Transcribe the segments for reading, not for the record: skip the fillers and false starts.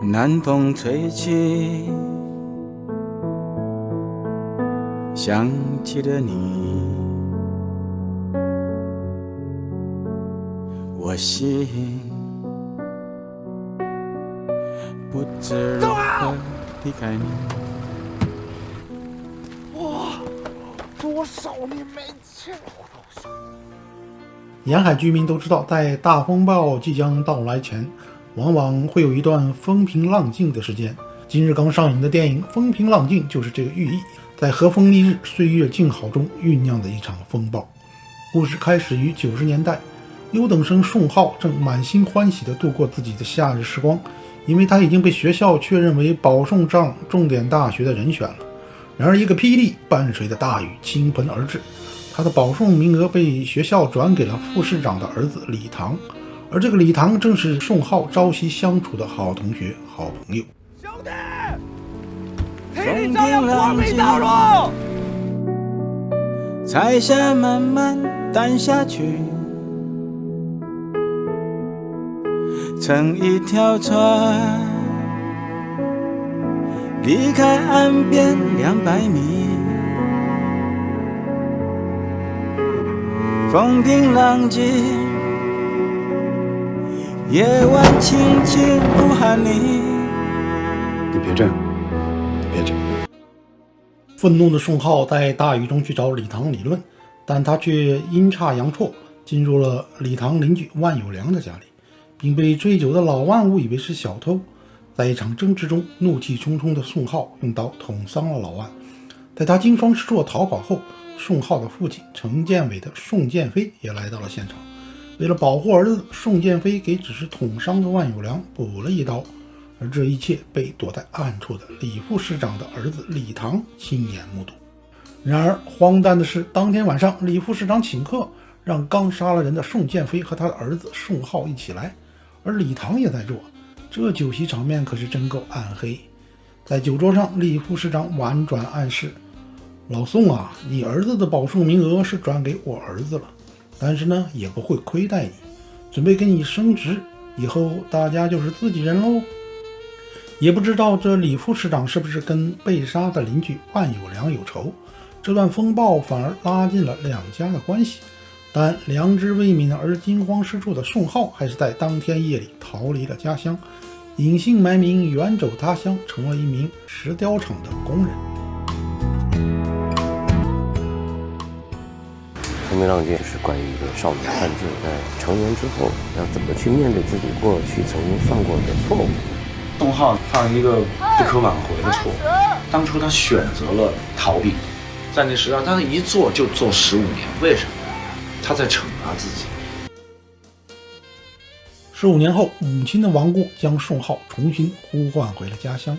南风吹起，想起了你，我心不知如何离开你。哇，多少年没见了！沿海居民都知道，在大风暴即将到来前，往往会有一段风平浪静的时间。今日刚上映的电影《风平浪静》就是这个寓意，在和风丽日、岁月静好中酝酿的一场风暴。故事开始于90年代，优等生宋浩正满心欢喜地度过自己的夏日时光，因为他已经被学校确认为保送上重点大学的人选了。然而一个霹雳伴随着大雨倾盆而至，他的保送名额被学校转给了副市长的儿子李唐，而这个李唐正是宋浩朝夕相处的好同学、好朋友。兄弟，陪你照亮光明道路。彩霞慢慢淡下去，乘一条船，离开岸边200米。风平浪静，夜晚轻轻呼喊你。你别这样，你别这样。愤怒的宋浩在大雨中去找李唐理论，但他却阴差阳错进入了李唐邻居万有良的家里，并被醉酒的老万误以为是小偷。在一场争执中，怒气冲冲的宋浩用刀捅伤了老万。在他惊慌失措逃跑后，宋浩的父亲程建伟的宋建飞也来到了现场。为了保护儿子，宋建飞给只是捅伤的万有良补了一刀，而这一切被躲在暗处的李副市长的儿子李唐亲眼目睹。然而荒诞的是，当天晚上李副市长请客，让刚杀了人的宋建飞和他的儿子宋浩一起来，而李唐也在座。这酒席场面可是真够暗黑。在酒桌上，李副市长婉转暗示，老宋啊，你儿子的保送名额是转给我儿子了，但是呢也不会亏待你，准备给你升职，以后大家就是自己人喽。也不知道这李副市长是不是跟被杀的邻居万有良有仇，这段风暴反而拉近了两家的关系。但良知未泯而惊慌失措的宋浩还是在当天夜里逃离了家乡，隐姓埋名远走他乡，成了一名石雕厂的工人。风平浪静是关于一个少年犯罪，在成年之后要怎么去面对自己过去曾经犯过的错误。宋浩犯了一个不可挽回的错误，当初他选择了逃避，在那时代他一坐就坐15年，为什么？他在惩罚自己。15年后，母亲的亡故将宋浩重新呼唤回了家乡。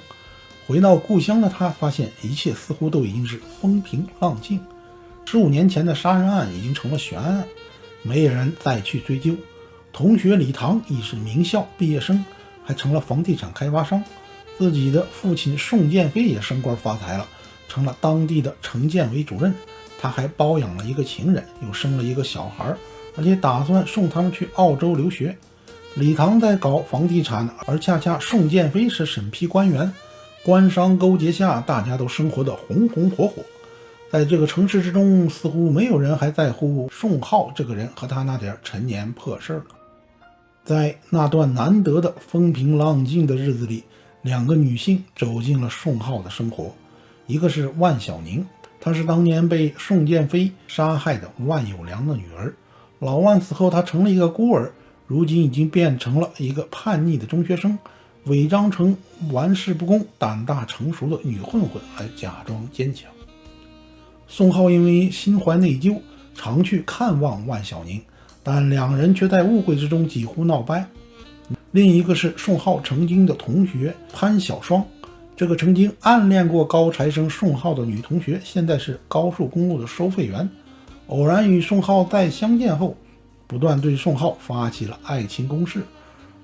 回到故乡的他发现一切似乎都已经是风平浪静，15年前的杀人案已经成了悬案，没有人再去追究。同学李唐已是名校毕业生，还成了房地产开发商。自己的父亲宋建飞也升官发财了，成了当地的城建委主任。他还包养了一个情人，又生了一个小孩，而且打算送他们去澳洲留学。李唐在搞房地产，而恰恰宋建飞是审批官员，官商勾结下，大家都生活得红红火火。在这个城市之中，似乎没有人还在乎宋浩这个人和他那点陈年破事了。在那段难得的风平浪静的日子里，两个女性走进了宋浩的生活。一个是万晓宁，她是当年被宋建飞杀害的万有良的女儿。老万死后，她成了一个孤儿，如今已经变成了一个叛逆的中学生，伪装成玩世不恭、胆大成熟的女混混来假装坚强。宋浩因为心怀内疚，常去看望万晓宁，但两人却在误会之中几乎闹掰。另一个是宋浩曾经的同学潘小双，这个曾经暗恋过高材生宋浩的女同学，现在是高速公路的收费员。偶然与宋浩再相见后，不断对宋浩发起了爱情攻势。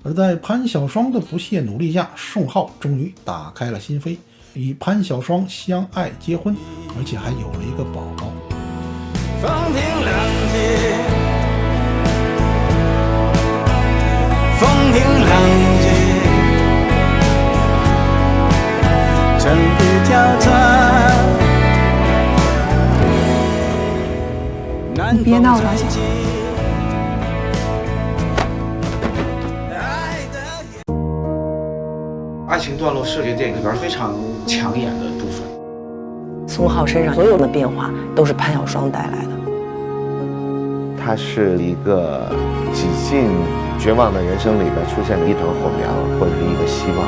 而在潘小双的不懈努力下，宋浩终于打开了心扉，与潘小双相爱结婚，而且还有了一个宝宝。风平浪静，风平浪静，阵雨交加。你别闹了，小孩。爱情段落是这个电影里边非常抢眼的部分。宋浩身上所有的变化都是潘晓双带来的。他是一个几近绝望的人生里边出现了一团火苗，或者是一个希望。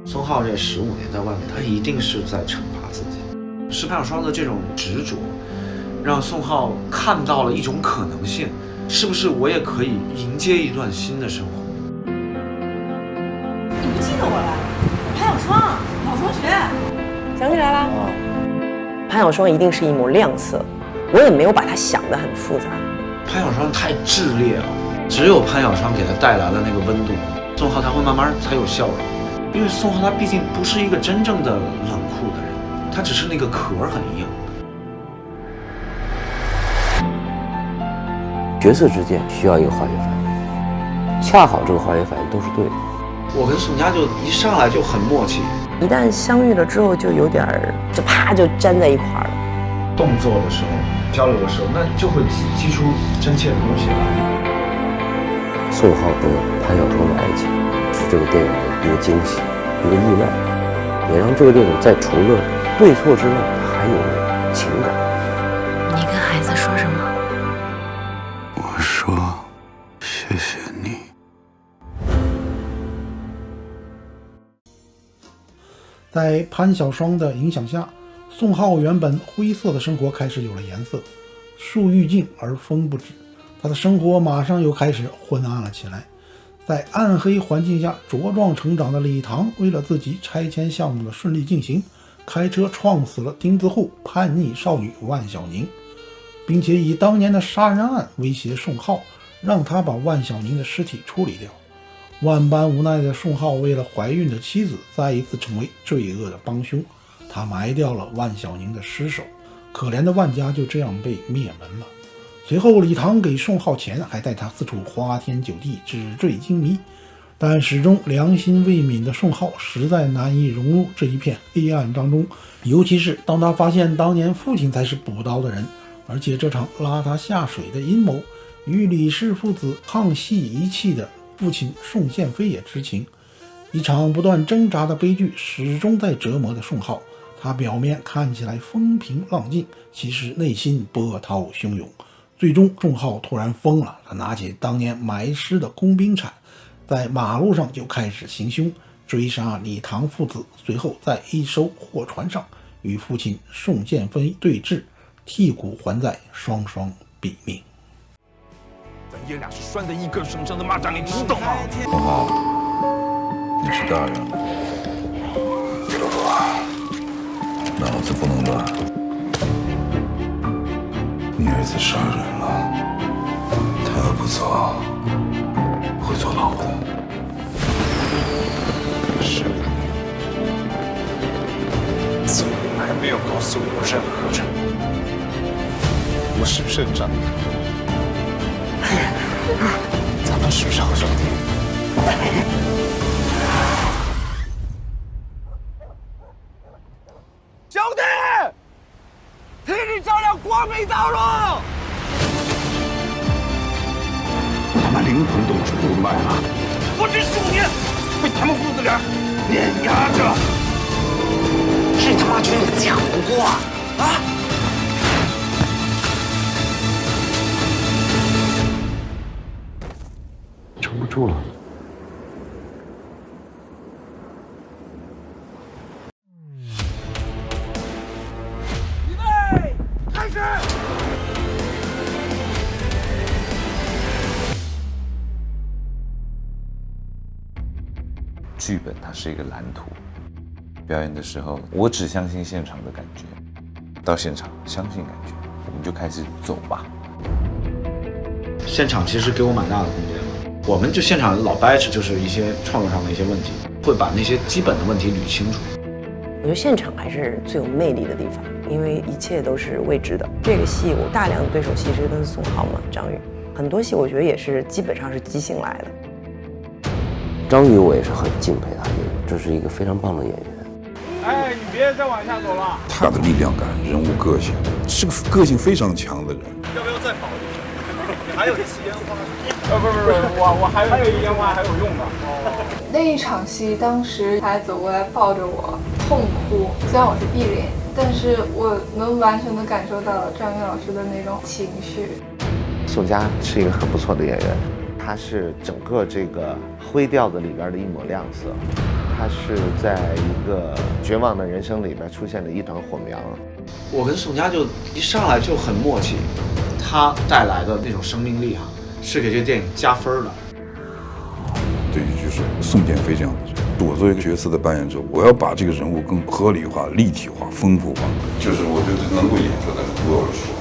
宋浩这15年在外面，他一定是在惩罚自己。是潘晓双的这种执着，让宋浩看到了一种可能性。是不是我也可以迎接一段新的生活？你不记得我了？潘晓双，老同学。想起来了。潘晓双一定是一抹亮色，我也没有把它想得很复杂。潘晓双太炽烈了，只有潘晓双给他带来了那个温度，宋浩他会慢慢才有笑容。因为宋浩他毕竟不是一个真正的冷酷的人，他只是那个壳很硬。角色之间需要一个化学反应，恰好这个化学反应都是对的。我跟宋佳就一上来就很默契，一旦相遇了之后，就有点就啪就粘在一块儿了。动作的时候、交流的时候，那就会激出真切的东西来。宋浩和潘晓双的爱情是这个电影的一个惊喜，一个意外，也让这个电影在除了对错之外，还有了情感。你跟孩子说什么？我说谢谢你。在潘晓双的影响下，宋浩原本灰色的生活开始有了颜色，树欲静而风不止，他的生活马上又开始昏暗了起来。在暗黑环境下茁壮成长的李唐，为了自己拆迁项目的顺利进行，开车撞死了钉子户叛逆少女万晓宁，并且以当年的杀人案威胁宋浩，让他把万晓宁的尸体处理掉。万般无奈的宋浩为了怀孕的妻子再一次成为罪恶的帮凶，他埋掉了万晓宁的尸首，可怜的万家就这样被灭门了。随后李唐给宋浩钱，还带他四处花天酒地，纸醉金迷，但始终良心未泯的宋浩实在难以融入这一片黑暗当中，尤其是当他发现当年父亲才是补刀的人，而且这场拉他下水的阴谋与李氏父子沆瀣一气的父亲宋宪飞也知情。一场不断挣扎的悲剧始终在折磨的宋浩，他表面看起来风平浪静，其实内心波涛汹涌。最终宋浩突然疯了，他拿起当年埋尸的工兵铲，在马路上就开始行凶，追杀李唐父子，随后在一艘货船上与父亲宋宪飞对峙，剔骨还债，双双毙命。咱爷俩是拴在一根绳上的蚂蚱，你知道吗？宋浩，你是大人了，这不，脑子不能乱。你儿子杀人了，他要不走，会坐牢的。是的，子龙还没有告诉我任何人，我是不是很仗义？咱们是不是好兄弟？兄弟，替你照亮光明道路。他把灵魂都出卖了，我这15年被他们父子俩碾压着，谁他妈觉得你讲不过啊？撑不住了。预备，开始！剧本它是一个蓝图，表演的时候我只相信现场的感觉，到现场相信感觉，我们就开始走吧。现场其实给我蛮大的空间了，我们就现场老掰扯就是一些创作上的一些问题，会把那些基本的问题捋清楚。我觉得现场还是最有魅力的地方，因为一切都是未知的。这个戏我大量的对手戏是跟宋浩嘛、张宇，很多戏我觉得也是基本上是即兴来的。张宇我也是很敬佩他，这是一个非常棒的演员。哎，你别再往下走了。他的力量感、人物个性，是个个性非常强的人。要不要再跑一圈？还有一次烟花。不，我还有一烟花还有用的。那一场戏，当时他走过来抱着我痛哭，虽然我是闭着眼睛，但是我能完全的感受到了张宇老师的那种情绪。宋佳是一个很不错的演员，他是整个这个灰调子里边的一抹亮色，他是在一个绝望的人生里边出现的一团火苗。我跟宋佳就一上来就很默契，他带来的那种生命力是给这个电影加分的。对于就是宋建飞这样的人，我作为一个角色的扮演者，我要把这个人物更合理化、立体化、丰富化。就是我觉得能够演出来的我要说，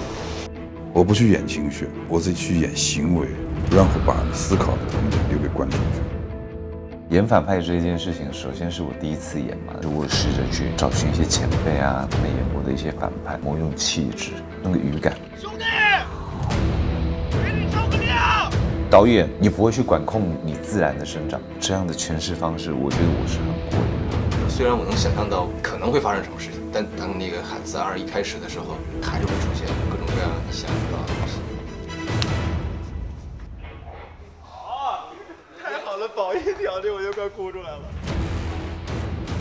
我不去演情绪，我自己去演行为，然后把思考的空间留给观众去。演反派这件事情，首先是我第一次演嘛，我试着去找寻一些前辈啊，他们演过的一些反派，我用气质、那个语感。兄弟，给你照个亮。导演，你不会去管控你自然的生长，这样的诠释方式，我觉得我是很过瘾。虽然我能想象到可能会发生什么事情，但当那个海子2一开始的时候，还是会出现各种各样你想不到的东西。太好了，保一条，这我就快哭出来了。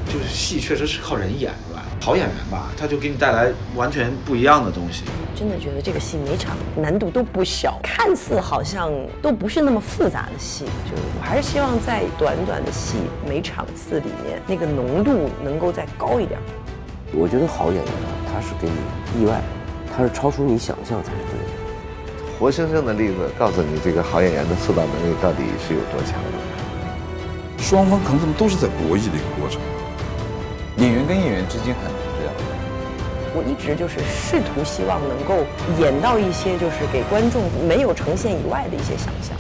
就是戏确实是靠人演出来的，好演员吧，他就给你带来完全不一样的东西。真的觉得这个戏每场难度都不小，看似好像都不是那么复杂的戏，就是我还是希望在短短的戏每场次里面，那个浓度能够再高一点。我觉得好演员他是给你意外，他是超出你想象才是对的。活生生的例子告诉你，这个好演员的塑造能力到底是有多强的。双方可能都是在博弈的一个过程。演员跟演员之间很重要。我一直就是试图希望能够演到一些就是给观众没有呈现以外的一些想象。